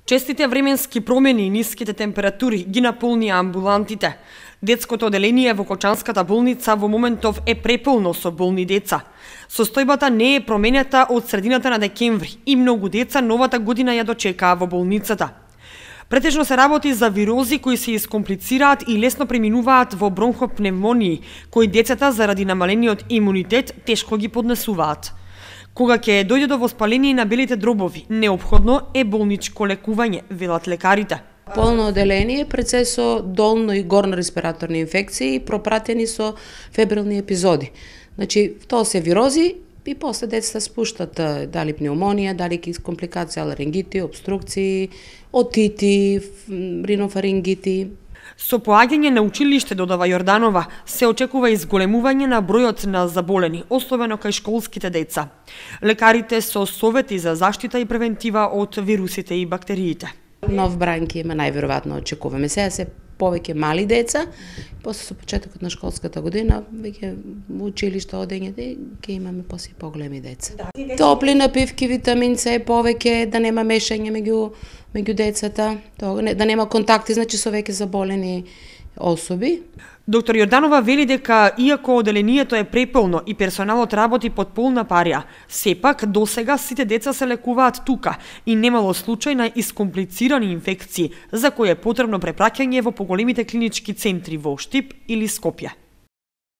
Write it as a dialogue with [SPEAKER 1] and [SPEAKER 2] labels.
[SPEAKER 1] Честите временски промени и ниските температури ги наполнија амбулантите. Детското оделение во Кочанската болница во моментов е преполно со болни деца. Состојбата не е променета од средината на декември и многу деца новата година ја дочекаа во болницата. Претежно се работи за вирози кои се искомплицираат и лесно преминуваат во бронхопневмонии, кои децата заради намалениот имунитет тешко ги поднесуваат. Кога ќе дојде до воспаление на белите дробови, неопходно е болничко лекување, велат лекарите.
[SPEAKER 2] Полно оделение пред се со долно и горно респираторни инфекции пропратени со фебрилни епизоди. Значи, тоа се вирози и после децата спуштат дали пневмонија, дали компликации, ларингити, обструкции, отити, ринофарингити.
[SPEAKER 1] Со поаѓање на училиште, додава Јорданова, се очекува изголемување на бројот на заболени, особено кај школските деца. Лекарите со совети за заштита и превентива од вирусите и бактериите.
[SPEAKER 2] Нов бранки има најверојатно очекуваме. Сега се повеќе мали деца, после со почетокот на школската година, веќе училиште одењето ќе имаме после поголеми деца. Топли напивки, витамин С повеќе, да нема мешање меѓу децата, да нема контакти, значи со веќе заболени особи.
[SPEAKER 1] Доктор Јорданова вели дека иако оделението е преполно и персоналот работи под полна парија, сепак досега сите деца се лекуваат тука и немало случај на искомплицирани инфекции, за кои е потребно препраќање во поголемите клинички центри во Штип или Скопје.